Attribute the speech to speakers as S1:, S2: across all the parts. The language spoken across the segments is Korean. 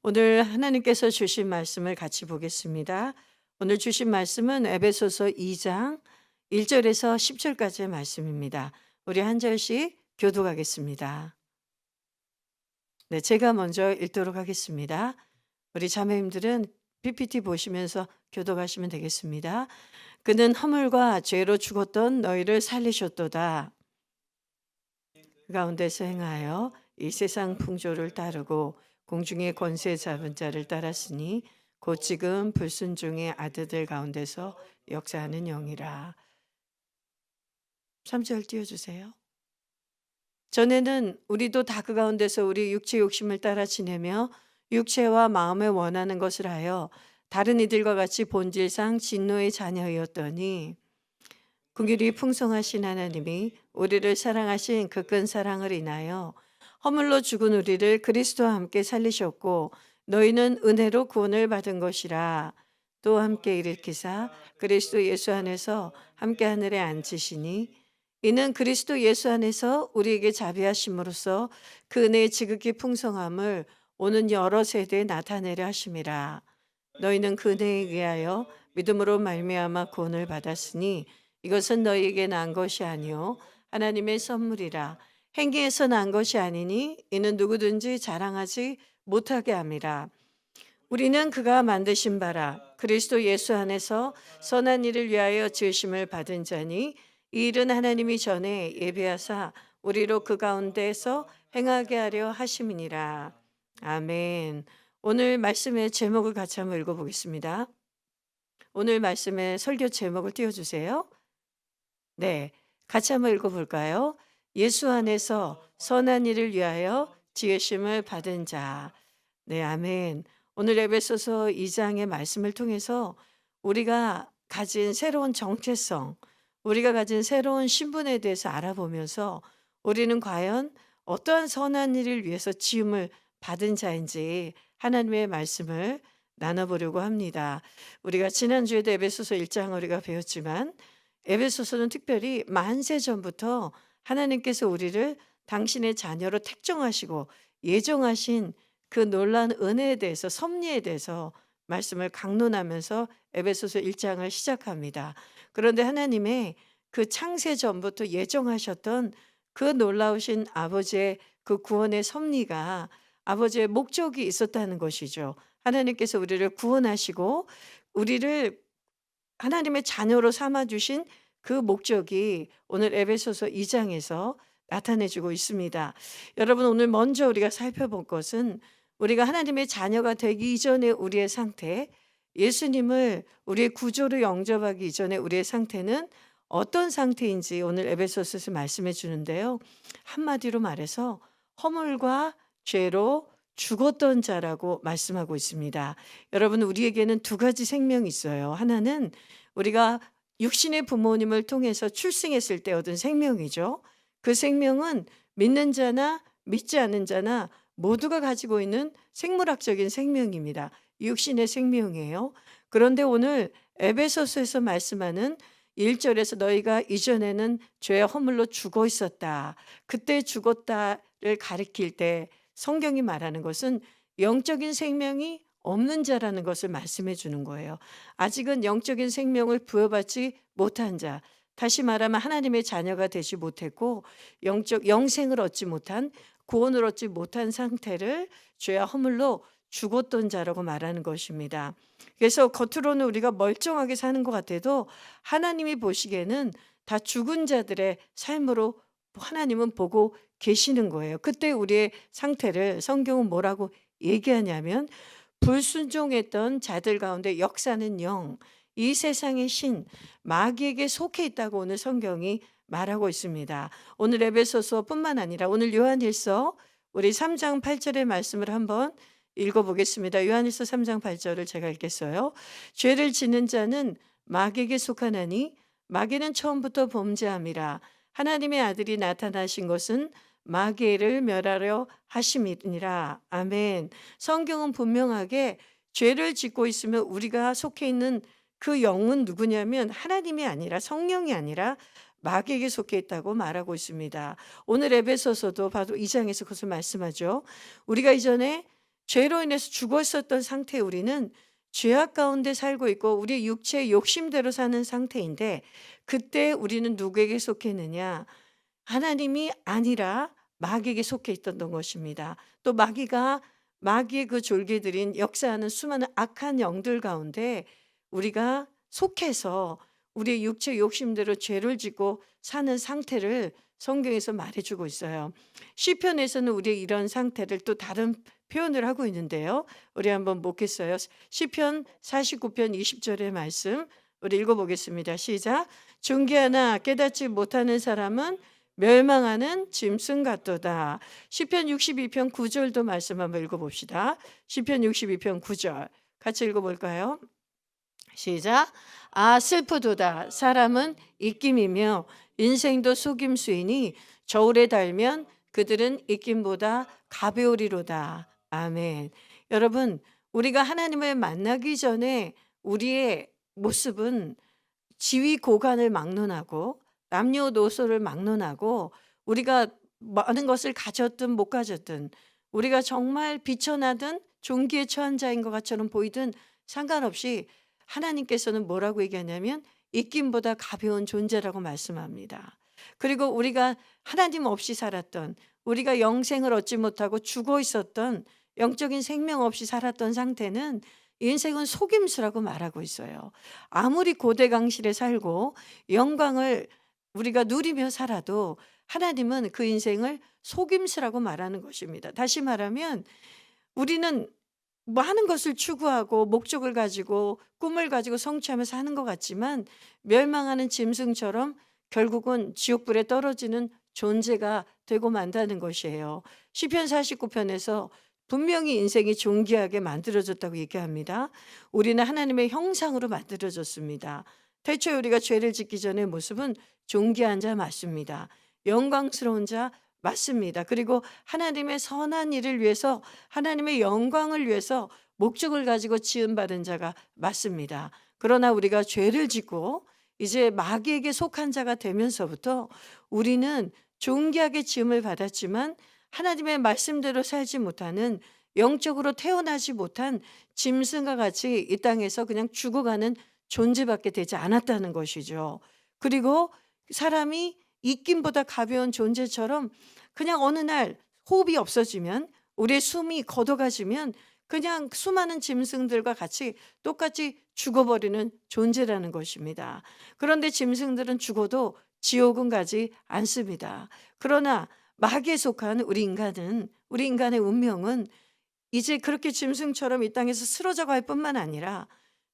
S1: 오늘 하나님께서 주신 말씀을 같이 보겠습니다. 오늘 주신 말씀은 에베소서 2장 1절에서 10절까지의 말씀입니다. 우리 한 절씩 교독하겠습니다. 네, 제가 먼저 읽도록 하겠습니다. 우리 자매님들은 PPT 보시면서 교독하시면 되겠습니다. 그는 허물과 죄로 죽었던 너희를 살리셨도다. 그 가운데서 행하여 이 세상 풍조를 따르고 공중의 권세 잡은 자를 따랐으니 곧 지금 불순종의 아들들 가운데서 역사하는 영이라. 3절 띄워주세요. 전에는 우리도 다 그 가운데서 우리 육체 욕심을 따라 지내며 육체와 마음에 원하는 것을 하여 다른 이들과 같이 본질상 진노의 자녀였더니 긍휼이 풍성하신 하나님이 우리를 사랑하신 그 큰 사랑을 인하여 허물로 죽은 우리를 그리스도와 함께 살리셨고 너희는 은혜로 구원을 받은 것이라. 또 함께 일으키사 그리스도 예수 안에서 함께 하늘에 앉히시니 이는 그리스도 예수 안에서 우리에게 자비하심으로써 그 은혜의 지극히 풍성함을 오는 여러 세대에 나타내려 하심이라. 너희는 그 은혜에 의하여 믿음으로 말미암아 구원을 받았으니 이것은 너희에게 난 것이 아니요 하나님의 선물이라. 행위에서 난 것이 아니니 이는 누구든지 자랑하지 못하게 함이라. 우리는 그가 만드신 바라 그리스도 예수 안에서 선한 일을 위하여 지으심을 받은 자니 이 일은 하나님이 전에 예비하사 우리로 그 가운데에서 행하게 하려 하심이니라. 아멘. 오늘 말씀의 제목을 같이 한번 읽어보겠습니다. 오늘 말씀의 설교 제목을 띄워주세요. 네, 같이 한번 읽어볼까요? 예수 안에서 선한 일을 위하여 지으심을 받은 자. 네, 아멘. 오늘 에베소서 2장의 말씀을 통해서 우리가 가진 새로운 정체성, 우리가 가진 새로운 신분에 대해서 알아보면서 우리는 과연 어떠한 선한 일을 위해서 지음을 받은 자인지 하나님의 말씀을 나눠보려고 합니다. 우리가 지난주에도 에베소서 1장 우리가 배웠지만 에베소서는 특별히 만세 전부터 하나님께서 우리를 당신의 자녀로 택정하시고 예정하신 그 놀라운 은혜에 대해서 섭리에 대해서 말씀을 강론하면서 에베소서 1장을 시작합니다. 그런데 하나님의 그 창세 전부터 예정하셨던 그 놀라우신 아버지의 그 구원의 섭리가 아버지의 목적이 있었다는 것이죠. 하나님께서 우리를 구원하시고 우리를 하나님의 자녀로 삼아주신 그 목적이 오늘 에베소서 2장에서 나타내주고 있습니다. 여러분, 오늘 먼저 우리가 살펴볼 것은 우리가 하나님의 자녀가 되기 이전의 우리의 상태, 예수님을 우리의 구조로 영접하기 이전의 우리의 상태는 어떤 상태인지 오늘 에베소서에서 말씀해 주는데요. 한마디로 말해서 허물과 죄로 죽었던 자라고 말씀하고 있습니다. 여러분, 우리에게는 두 가지 생명이 있어요. 하나는 우리가 육신의 부모님을 통해서 출생했을 때 얻은 생명이죠. 그 생명은 믿는 자나 믿지 않는 자나 모두가 가지고 있는 생물학적인 생명입니다. 육신의 생명이에요. 그런데 오늘 에베소서에서 말씀하는 1절에서 너희가 이전에는 죄의 허물로 죽어 있었다. 그때 죽었다를 가리킬 때 성경이 말하는 것은 영적인 생명이 없는 자라는 것을 말씀해 주는 거예요. 아직은 영적인 생명을 부여받지 못한 자, 다시 말하면 하나님의 자녀가 되지 못했고 영생을 얻지 못한, 구원을 얻지 못한 상태를 죄와 허물로 죽었던 자라고 말하는 것입니다. 그래서 겉으로는 우리가 멀쩡하게 사는 것 같아도 하나님이 보시기에는 다 죽은 자들의 삶으로 하나님은 보고 계시는 거예요. 그때 우리의 상태를 성경은 뭐라고 얘기하냐면 불순종했던 자들 가운데 역사는 영, 이 세상의 신, 마귀에게 속해 있다고 오늘 성경이 말하고 있습니다. 오늘 에베소서뿐만 아니라 오늘 요한일서 우리 3장 8절의 말씀을 한번 읽어보겠습니다. 요한일서 3장 8절을 제가 읽겠어요. 죄를 지는 자는 마귀에게 속하나니 마귀는 처음부터 범죄함이라. 하나님의 아들이 나타나신 것은 마귀를 멸하려 하심이니라. 아멘. 성경은 분명하게 죄를 짓고 있으면 우리가 속해 있는 그 영은 누구냐면 하나님이 아니라 성령이 아니라 마귀에게 속해 있다고 말하고 있습니다. 오늘 에베소서도 바로 2장에서 그것을 말씀하죠. 우리가 이전에 죄로 인해서 죽었었던 상태의 우리는 죄악 가운데 살고 있고 우리 육체의 욕심대로 사는 상태인데, 그때 우리는 누구에게 속했느냐? 하나님이 아니라 마귀에게 속해 있던 것입니다. 또 마귀의 그 졸개들인 역사하는 수많은 악한 영들 가운데 우리가 속해서 우리의 육체 욕심대로 죄를 짓고 사는 상태를 성경에서 말해주고 있어요. 시편에서는 우리의 이런 상태를 또 다른 표현을 하고 있는데요. 우리 한번 보겠어요. 시편 49편 20절의 말씀 우리 읽어보겠습니다. 시작. 존귀하나 깨닫지 못하는 사람은 멸망하는 짐승 같도다. 시편 62편 9절도 말씀 한번 읽어봅시다. 시편 62편 9절 같이 읽어볼까요? 시작. 아 슬프도다. 사람은 입김이며 인생도 속임수이니 저울에 달면 그들은 입김보다 가벼우리로다. 아멘. 여러분, 우리가 하나님을 만나기 전에 우리의 모습은 지위 고관을 막론하고 남녀노소를 막론하고 우리가 많은 것을 가졌든 못 가졌든 우리가 정말 비천하든 존귀에 처한 자인 것처럼 보이든 상관없이 하나님께서는 뭐라고 얘기하냐면 입김보다 가벼운 존재라고 말씀합니다. 그리고 우리가 하나님 없이 살았던, 우리가 영생을 얻지 못하고 죽어 있었던, 영적인 생명 없이 살았던 상태는 인생은 속임수라고 말하고 있어요. 아무리 고대강실에 살고 영광을 우리가 누리며 살아도 하나님은 그 인생을 속임수라고 말하는 것입니다. 다시 말하면 우리는 많은 것을 추구하고 목적을 가지고 꿈을 가지고 성취하면서 하는 것 같지만 멸망하는 짐승처럼 결국은 지옥불에 떨어지는 존재가 되고 만다는 것이에요. 시편 49편에서 분명히 인생이 존귀하게 만들어졌다고 얘기합니다. 우리는 하나님의 형상으로 만들어졌습니다. 태초에 우리가 죄를 짓기 전의 모습은 존귀한 자 맞습니다. 영광스러운 자 맞습니다. 그리고 하나님의 선한 일을 위해서, 하나님의 영광을 위해서 목적을 가지고 지음받은 자가 맞습니다. 그러나 우리가 죄를 짓고 이제 마귀에게 속한 자가 되면서부터 우리는 존귀하게 지음을 받았지만 하나님의 말씀대로 살지 못하는, 영적으로 태어나지 못한 짐승과 같이 이 땅에서 그냥 죽어가는 존재밖에 되지 않았다는 것이죠. 그리고 사람이 입김보다 가벼운 존재처럼 그냥 어느 날 호흡이 없어지면, 우리의 숨이 걷어가지면 그냥 수많은 짐승들과 같이 똑같이 죽어버리는 존재라는 것입니다. 그런데 짐승들은 죽어도 지옥은 가지 않습니다. 그러나 마귀에 속한 우리 인간의 운명은 이제 그렇게 짐승처럼 이 땅에서 쓰러져 갈 뿐만 아니라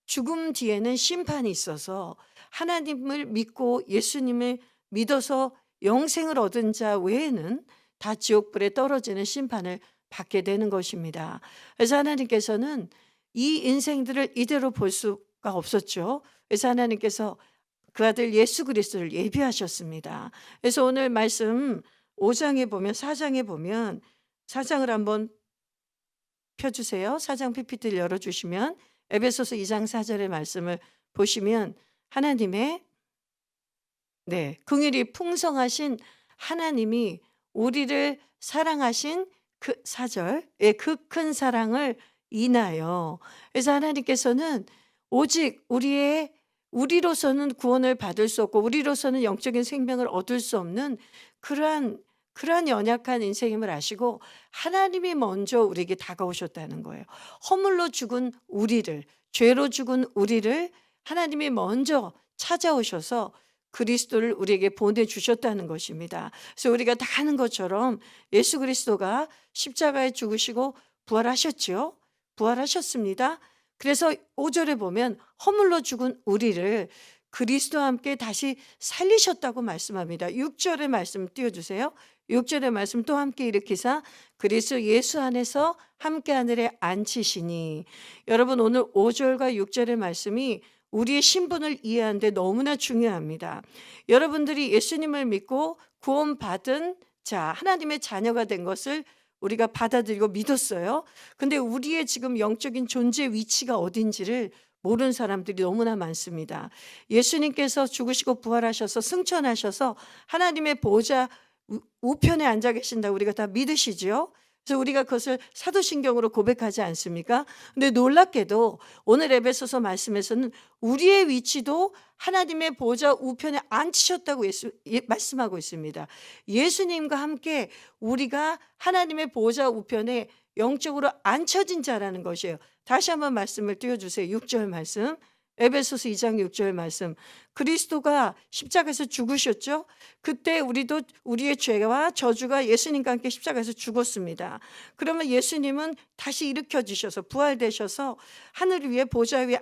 S1: 죽음 뒤에는 심판이 있어서 하나님을 믿고 예수님을 믿어서 영생을 얻은 자 외에는 다 지옥불에 떨어지는 심판을 받게 되는 것입니다. 그래서 하나님께서는 이 인생들을 이대로 볼 수가 없었죠. 그래서 하나님께서 그 아들 예수 그리스도를 예비하셨습니다. 그래서 오늘 말씀 5장에 보면, 4장에 보면, 4장을 한번 펴주세요. 4장 PPT를 열어주시면 에베소서 2장 4절의 말씀을 보시면 하나님의 긍휼이 풍성하신 하나님이 우리를 사랑하신 그 4절, 그 큰 사랑을 인하여, 그래서 하나님께서는 오직 우리로서는 구원을 받을 수 없고 우리로서는 영적인 생명을 얻을 수 없는 그러한 연약한 인생임을 아시고 하나님이 먼저 우리에게 다가오셨다는 거예요. 허물로 죽은 우리를, 죄로 죽은 우리를 하나님이 먼저 찾아오셔서 그리스도를 우리에게 보내주셨다는 것입니다. 그래서 우리가 다 아는 것처럼 예수 그리스도가 십자가에 죽으시고 부활하셨죠. 부활하셨습니다. 그래서 5절에 보면 허물로 죽은 우리를 그리스도와 함께 다시 살리셨다고 말씀합니다. 6절의 말씀 띄워주세요. 6절의 말씀 또 함께 일으키사 그리스도 예수 안에서 함께 하늘에 앉히시니. 여러분, 오늘 5절과 6절의 말씀이 우리의 신분을 이해하는데 너무나 중요합니다. 여러분들이 예수님을 믿고 구원받은 자, 하나님의 자녀가 된 것을 우리가 받아들이고 믿었어요. 근데 우리의 지금 영적인 존재 위치가 어딘지를 모르는 사람들이 너무나 많습니다. 예수님께서 죽으시고 부활하셔서 승천하셔서 하나님의 보좌 우편에 앉아 계신다고 우리가 다 믿으시죠? 그래서 우리가 그것을 사도신경으로 고백하지 않습니까? 근데 놀랍게도 오늘 에베소서 말씀에서는 우리의 위치도 하나님의 보좌 우편에 앉히셨다고 말씀하고 있습니다. 예수님과 함께 우리가 하나님의 보좌 우편에 영적으로 앉혀진 자라는 것이에요. 다시 한번 말씀을 띄워주세요. 6절 말씀. 에베소서 2장 6절 말씀. 그리스도가 십자가에서 죽으셨죠? 그때 우리도 우리의 죄와 저주가 예수님과 함께 십자가에서 죽었습니다. 그러면 예수님은 다시 일으켜 주셔서 부활되셔서 하늘 위에 보좌 위에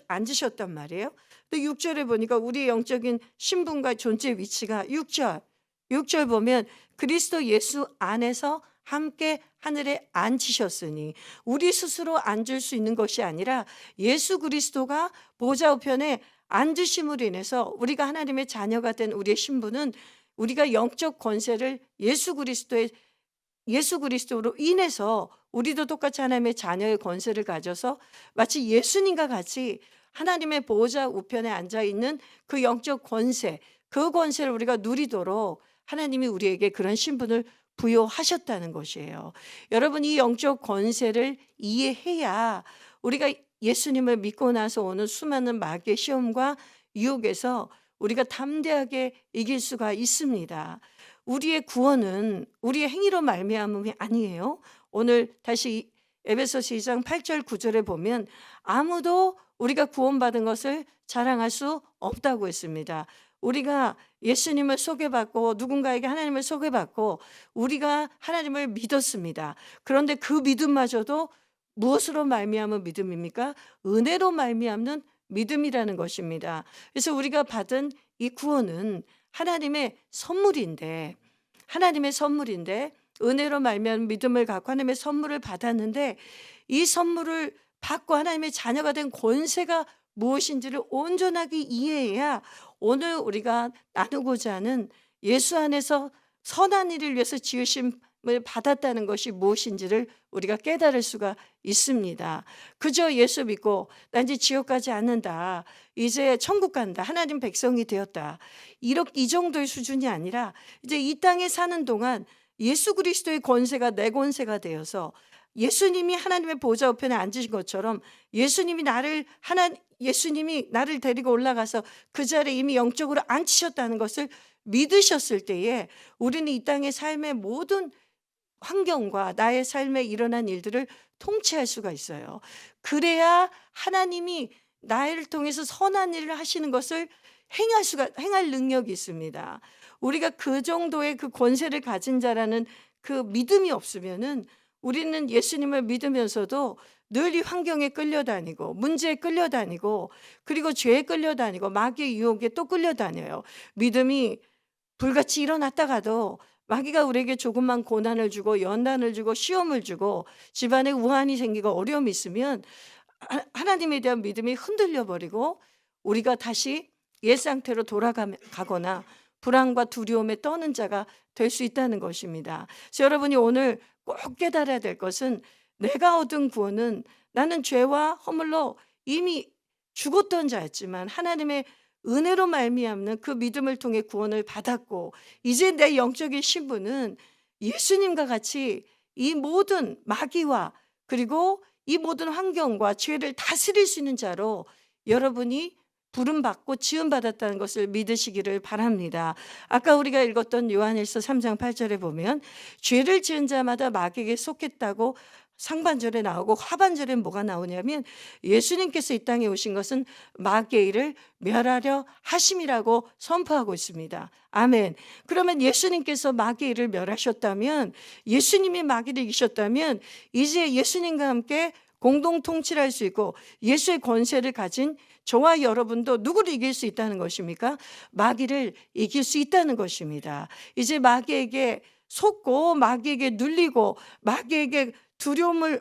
S1: 앉으셨단 말이에요. 근데 6절에 보니까 우리의 영적인 신분과 존재 위치가 6절 보면 그리스도 예수 안에서 함께 하늘에 앉으셨으니 우리 스스로 앉을 수 있는 것이 아니라 예수 그리스도가 보좌 우편에 앉으심으로 인해서 우리가 하나님의 자녀가 된 우리의 신분은 우리가 영적 권세를 예수 그리스도로 인해서 우리도 똑같이 하나님의 자녀의 권세를 가져서 마치 예수님과 같이 하나님의 보좌 우편에 앉아 있는 그 영적 권세, 그 권세를 우리가 누리도록 하나님이 우리에게 그런 신분을 부여하셨다는 것이에요. 여러분, 이 영적 권세를 이해해야 우리가 예수님을 믿고 나서 오는 수많은 마귀의 시험과 유혹에서 우리가 담대하게 이길 수가 있습니다. 우리의 구원은 우리의 행위로 말미암음이 아니에요. 오늘 다시 에베소서 2장 8절 9절에 보면 아무도 우리가 구원받은 것을 자랑할 수 없다고 했습니다. 우리가 예수님을 소개받고 누군가에게 하나님을 소개받고 우리가 하나님을 믿었습니다. 그런데 그 믿음마저도 무엇으로 말미암은 믿음입니까? 은혜로 말미암는 믿음이라는 것입니다. 그래서 우리가 받은 이 구원은 하나님의 선물인데 은혜로 말미암은 믿음을 갖고 하나님의 선물을 받았는데 이 선물을 받고 하나님의 자녀가 된 권세가 무엇인지를 온전하게 이해해야 오늘 우리가 나누고자 하는 예수 안에서 선한 일을 위해서 지으심을 받았다는 것이 무엇인지를 우리가 깨달을 수가 있습니다. 그저 예수 믿고 나 이제 지옥 가지 않는다, 이제 천국 간다, 하나님 백성이 되었다, 이 정도의 수준이 아니라 이제 이 땅에 사는 동안 예수 그리스도의 권세가 내 권세가 되어서 예수님이 하나님의 보좌 우편에 앉으신 것처럼 예수님이 나를 데리고 올라가서 그 자리에 이미 영적으로 앉히셨다는 것을 믿으셨을 때에 우리는 이 땅의 삶의 모든 환경과 나의 삶에 일어난 일들을 통치할 수가 있어요. 그래야 하나님이 나를 통해서 선한 일을 하시는 것을 행할 능력이 있습니다. 우리가 그 정도의 그 권세를 가진 자라는 그 믿음이 없으면은 우리는 예수님을 믿으면서도 늘 이 환경에 끌려다니고 문제에 끌려다니고 그리고 죄에 끌려다니고 마귀의 유혹에 또 끌려다녀요. 믿음이 불같이 일어났다가도 마귀가 우리에게 조금만 고난을 주고 연단을 주고 시험을 주고 집안에 우환이 생기고 어려움이 있으면 하나님에 대한 믿음이 흔들려 버리고 우리가 다시 옛 상태로 돌아가거나 불안과 두려움에 떠는 자가 될 수 있다는 것입니다. 그래서 여러분이 오늘 꼭 깨달아야 될 것은 내가 얻은 구원은 나는 죄와 허물로 이미 죽었던 자였지만 하나님의 은혜로 말미암는 그 믿음을 통해 구원을 받았고 이제 내 영적인 신분은 예수님과 같이 이 모든 마귀와 그리고 이 모든 환경과 죄를 다스릴 수 있는 자로 여러분이 부름받고 지음받았다는 것을 믿으시기를 바랍니다. 아까 우리가 읽었던 요한일서 3장 8절에 보면 죄를 지은 자마다 마귀에게 속했다고 상반절에 나오고 하반절에 뭐가 나오냐면 예수님께서 이 땅에 오신 것은 마귀의 일을 멸하려 하심이라고 선포하고 있습니다. 아멘. 그러면 예수님께서 마귀의 일을 멸하셨다면 예수님이 마귀를 이기셨다면 이제 예수님과 함께 공동 통치를 할 수 있고 예수의 권세를 가진 저와 여러분도 누구를 이길 수 있다는 것입니까? 마귀를 이길 수 있다는 것입니다. 이제 마귀에게 속고 마귀에게 눌리고 마귀에게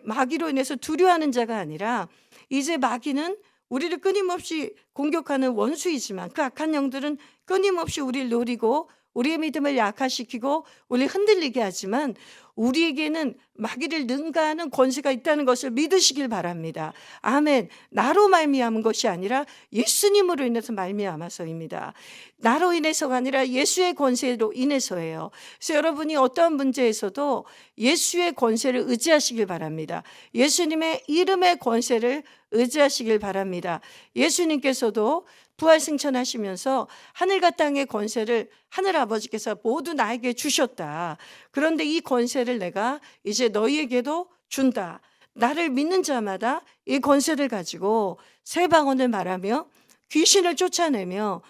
S1: 마귀로 인해서 두려워하는 자가 아니라 이제 마귀는 우리를 끊임없이 공격하는 원수이지만 그 악한 영들은 끊임없이 우리를 노리고 우리의 믿음을 약화시키고 우리 흔들리게 하지만 우리에게는 마귀를 능가하는 권세가 있다는 것을 믿으시길 바랍니다. 아멘. 나로 말미암은 것이 아니라 예수님으로 인해서 말미암아서입니다. 나로 인해서가 아니라 예수의 권세로 인해서예요. 그래서 여러분이 어떠한 문제에서도 예수의 권세를 의지하시길 바랍니다. 예수님의 이름의 권세를 의지하시길 바랍니다. 예수님께서도 부활승천하시면서 하늘과 땅의 권세를 하늘아버지께서 모두 나에게 주셨다. 그런데 이 권세를 내가 이제 너희에게도 준다. 나를 믿는 자마다 이 권세를 가지고 새 방언을 말하며 귀신을 쫓아내며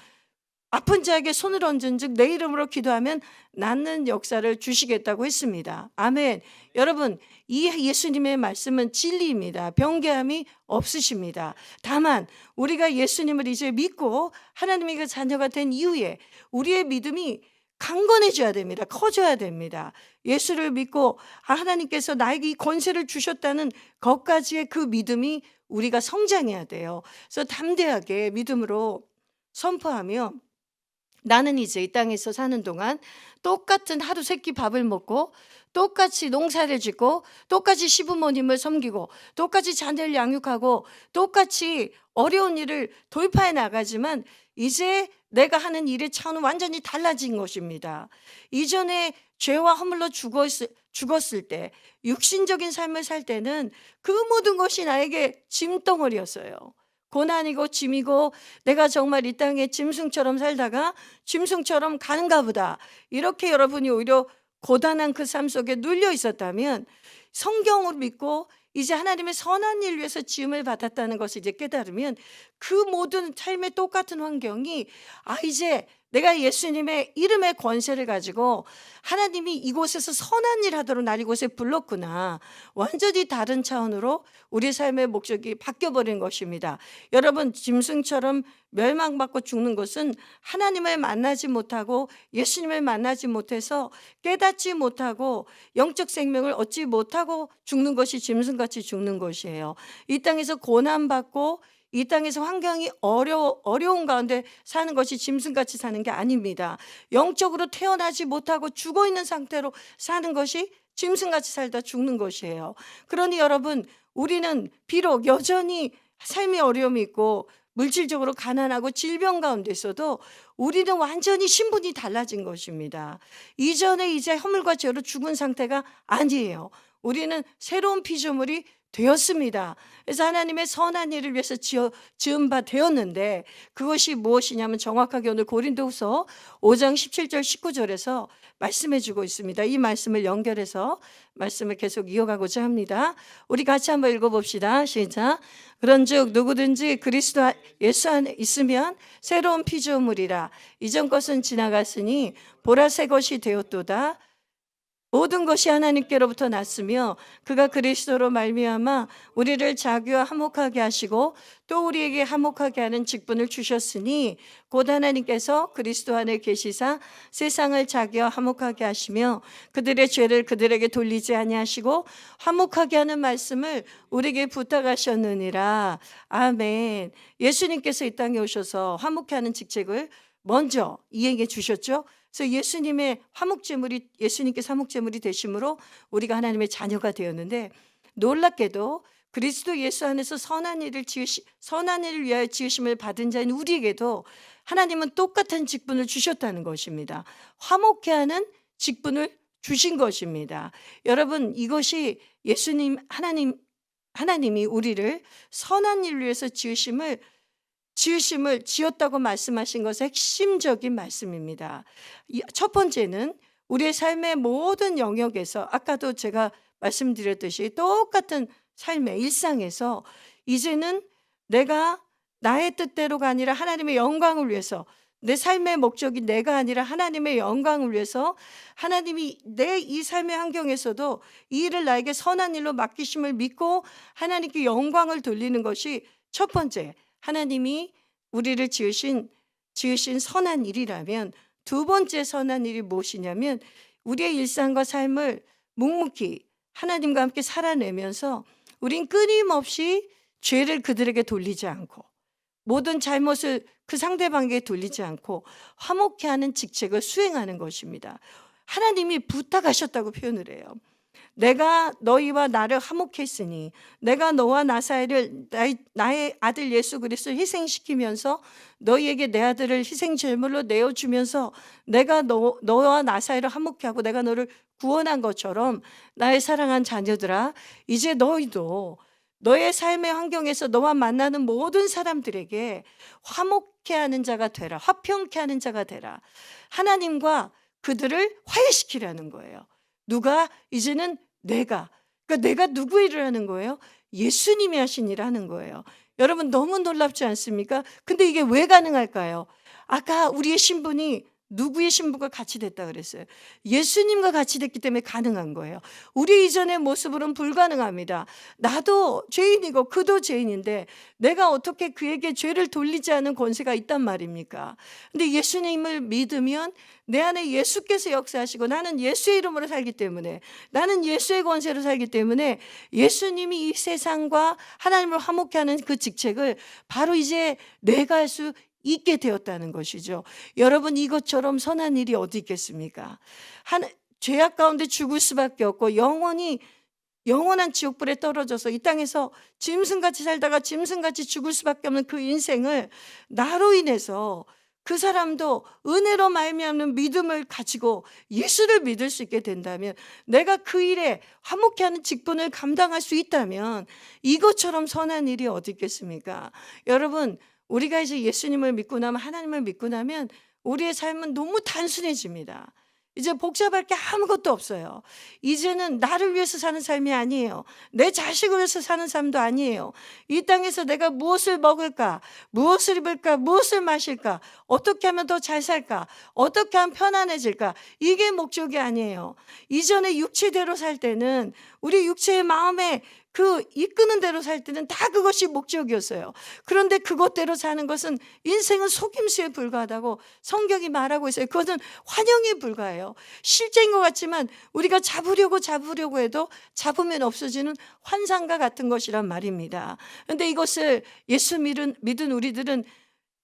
S1: 아픈 자에게 손을 얹은 즉 내 이름으로 기도하면 낫는 역사를 주시겠다고 했습니다. 아멘. 여러분, 이 예수님의 말씀은 진리입니다. 변개함이 없으십니다. 다만 우리가 예수님을 이제 믿고 하나님의 그 자녀가 된 이후에 우리의 믿음이 강건해져야 됩니다. 커져야 됩니다. 예수를 믿고 하나님께서 나에게 이 권세를 주셨다는 것까지의 그 믿음이 우리가 성장해야 돼요. 그래서 담대하게 믿음으로 선포하며 나는 이제 이 땅에서 사는 동안 똑같은 하루 세끼 밥을 먹고 똑같이 농사를 짓고 똑같이 시부모님을 섬기고 똑같이 자녀를 양육하고 똑같이 어려운 일을 돌파해 나가지만 이제 내가 하는 일의 차원은 완전히 달라진 것입니다. 이전에 죄와 허물로 죽었을 때 육신적인 삶을 살 때는 그 모든 것이 나에게 짐덩어리였어요. 고난이고 짐이고 내가 정말 이 땅에 짐승처럼 살다가 짐승처럼 가는가 보다. 이렇게 여러분이 오히려 고단한 그 삶 속에 눌려 있었다면 성경을 믿고 이제 하나님의 선한 일 위해서 지음을 받았다는 것을 이제 깨달으면 그 모든 삶의 똑같은 환경이 이제 내가 예수님의 이름의 권세를 가지고 하나님이 이곳에서 선한 일 하도록 날 이곳에 불렀구나. 완전히 다른 차원으로 우리 삶의 목적이 바뀌어버린 것입니다. 여러분, 짐승처럼 멸망받고 죽는 것은 하나님을 만나지 못하고 예수님을 만나지 못해서 깨닫지 못하고 영적 생명을 얻지 못하고 죽는 것이 짐승같이 죽는 것이에요. 이 땅에서 고난받고 이 땅에서 환경이 어려운 가운데 사는 것이 짐승같이 사는 게 아닙니다. 영적으로 태어나지 못하고 죽어 있는 상태로 사는 것이 짐승같이 살다 죽는 것이에요. 그러니 여러분, 우리는 비록 여전히 삶의 어려움이 있고 물질적으로 가난하고 질병 가운데 있어도 우리는 완전히 신분이 달라진 것입니다. 이전에 이제 허물과 죄로 죽은 상태가 아니에요. 우리는 새로운 피조물이 되었습니다. 그래서 하나님의 선한 일을 위해서 지은 바 되었는데 그것이 무엇이냐면 정확하게 오늘 고린도후서 5장 17절 19절에서 말씀해 주고 있습니다. 이 말씀을 연결해서 말씀을 계속 이어가고자 합니다. 우리 같이 한번 읽어봅시다. 시작. 그런즉 누구든지 그리스도 예수 안에 있으면 새로운 피조물이라. 이전 것은 지나갔으니 보라 새 것이 되었도다. 모든 것이 하나님께로부터 났으며 그가 그리스도로 말미암아 우리를 자기와 화목하게 하시고 또 우리에게 화목하게 하는 직분을 주셨으니 곧 하나님께서 그리스도 안에 계시사 세상을 자기와 화목하게 하시며 그들의 죄를 그들에게 돌리지 아니하시고 화목하게 하는 말씀을 우리에게 부탁하셨느니라. 아멘. 예수님께서 이 땅에 오셔서 화목케 하는 직책을 먼저 이에게 주셨죠. 그래서 예수님의 화목제물이 예수님께서 화목제물이 되심으로 우리가 하나님의 자녀가 되었는데 놀랍게도 그리스도 예수 안에서 선한 일을 위하여 지으심을 받은 자인 우리에게도 하나님은 똑같은 직분을 주셨다는 것입니다. 화목케 하는 직분을 주신 것입니다. 여러분, 이것이 하나님이 우리를 선한 일을 위해서 지으심을 지었다고 말씀하신 것의 핵심적인 말씀입니다. 첫 번째는 우리의 삶의 모든 영역에서 아까도 제가 말씀드렸듯이 똑같은 삶의 일상에서 이제는 내가 나의 뜻대로가 아니라 하나님의 영광을 위해서 내 삶의 목적이 내가 아니라 하나님의 영광을 위해서 하나님이 내 이 삶의 환경에서도 이 일을 나에게 선한 일로 맡기심을 믿고 하나님께 영광을 돌리는 것이 첫 번째 하나님이 우리를 지으신 선한 일이라면 두 번째 선한 일이 무엇이냐면 우리의 일상과 삶을 묵묵히 하나님과 함께 살아내면서 우린 끊임없이 죄를 그들에게 돌리지 않고 모든 잘못을 그 상대방에게 돌리지 않고 화목케 하는 직책을 수행하는 것입니다. 하나님이 부탁하셨다고 표현을 해요. 내가 너희와 나를 화목케 했으니 내가 너와 나 사이를 나의 아들 예수 그리스도를 희생시키면서 너희에게 내 아들을 희생 제물로 내어주면서 내가 너와 나 사이를 화목케 하고 내가 너를 구원한 것처럼 나의 사랑한 자녀들아, 이제 너희도 너의 삶의 환경에서 너와 만나는 모든 사람들에게 화목케 하는 자가 되라. 화평케 하는 자가 되라. 하나님과 그들을 화해시키라는 거예요. 누가? 이제는 내가. 그러니까 내가 누구 일을 하는 거예요? 예수님이 하신 일을 하는 거예요. 여러분 너무 놀랍지 않습니까? 근데 이게 왜 가능할까요? 아까 우리의 신분이 누구의 신분과 같이 됐다 그랬어요? 예수님과 같이 됐기 때문에 가능한 거예요. 우리 이전의 모습으로는 불가능합니다. 나도 죄인이고 그도 죄인인데 내가 어떻게 그에게 죄를 돌리지 않은 권세가 있단 말입니까? 근데 예수님을 믿으면 내 안에 예수께서 역사하시고 나는 예수의 이름으로 살기 때문에, 나는 예수의 권세로 살기 때문에 예수님이 이 세상과 하나님을 화목케 하는 그 직책을 바로 이제 내가 할 수 있게 되었다는 것이죠. 여러분, 이것처럼 선한 일이 어디 있겠습니까? 죄악 가운데 죽을 수밖에 없고 영원한 지옥불에 떨어져서 이 땅에서 짐승같이 살다가 짐승같이 죽을 수밖에 없는 그 인생을 나로 인해서 그 사람도 은혜로 말미암는 믿음을 가지고 예수를 믿을 수 있게 된다면, 내가 그 일에 화목케 하는 직분을 감당할 수 있다면 이것처럼 선한 일이 어디 있겠습니까? 여러분, 우리가 이제 예수님을 믿고 나면, 하나님을 믿고 나면 우리의 삶은 너무 단순해집니다. 이제 복잡할 게 아무것도 없어요. 이제는 나를 위해서 사는 삶이 아니에요. 내 자식을 위해서 사는 삶도 아니에요. 이 땅에서 내가 무엇을 먹을까, 무엇을 입을까, 무엇을 마실까, 어떻게 하면 더 잘 살까, 어떻게 하면 편안해질까, 이게 목적이 아니에요. 이전에 육체대로 살 때는, 우리 육체의 마음에 그 이끄는 대로 살 때는 다 그것이 목적이었어요. 그런데 그것대로 사는 것은 인생은 속임수에 불과하다고 성경이 말하고 있어요. 그것은 환영에 불과해요. 실제인 것 같지만 우리가 잡으려고 해도 잡으면 없어지는 환상과 같은 것이란 말입니다. 그런데 이것을 예수 믿은 우리들은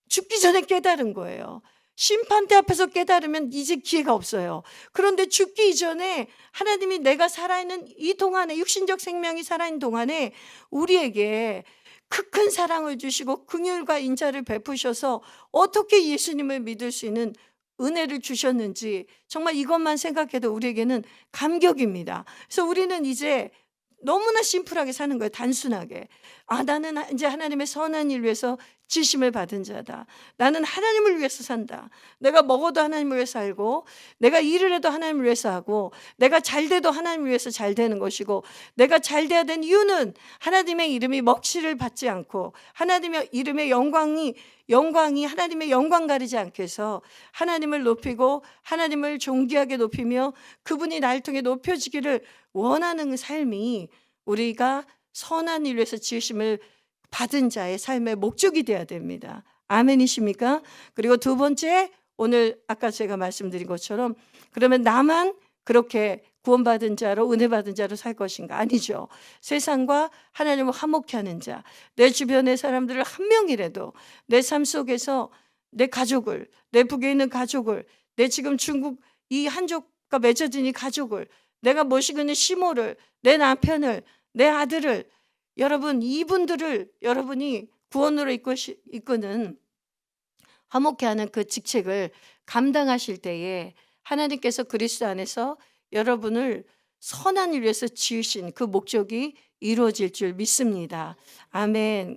S1: 죽기 전에 깨달은 거예요. 심판대 앞에서 깨달으면 이제 기회가 없어요. 그런데 죽기 이전에 하나님이 내가 살아있는 이 동안에, 육신적 생명이 살아있는 동안에 우리에게 큰 사랑을 주시고 긍휼과 인자를 베푸셔서 어떻게 예수님을 믿을 수 있는 은혜를 주셨는지, 정말 이것만 생각해도 우리에게는 감격입니다. 그래서 우리는 이제 너무나 심플하게 사는 거예요. 단순하게. 나는 이제 하나님의 선한 일 위해서 지심을 받은 자다. 나는 하나님을 위해서 산다. 내가 먹어도 하나님을 위해서 살고, 내가 일을 해도 하나님을 위해서 하고, 내가 잘 돼도 하나님을 위해서 잘 되는 것이고, 내가 잘 돼야 된 이유는 하나님의 이름이 먹칠을 받지 않고, 하나님의 이름의 영광이 하나님의 영광 가리지 않게 해서 하나님을 높이고 하나님을 존귀하게 높이며 그분이 나를 통해 높여지기를 원하는 삶이 우리가 선한 일 위해서 지으심을 받은 자의 삶의 목적이 되어야 됩니다. 아멘이십니까? 그리고 두 번째, 오늘 아까 제가 말씀드린 것처럼, 그러면 나만 그렇게 구원받은 자로, 은혜 받은 자로 살 것인가? 아니죠. 세상과 하나님을 화목케 하는 자, 내 주변의 사람들을 한 명이라도 내 삶 속에서 내 가족을, 내 북에 있는 가족을, 내 지금 중국 이 한족과 맺어진 이 가족을, 내가 모시고 있는 시모를, 내 남편을, 내 아들을, 여러분 이분들을 여러분이 구원으로 이끄는 화목케 하는 그 직책을 감당하실 때에 하나님께서 그리스도 안에서 여러분을 선한 일 위해서 지으신 그 목적이 이루어질 줄 믿습니다. 아멘.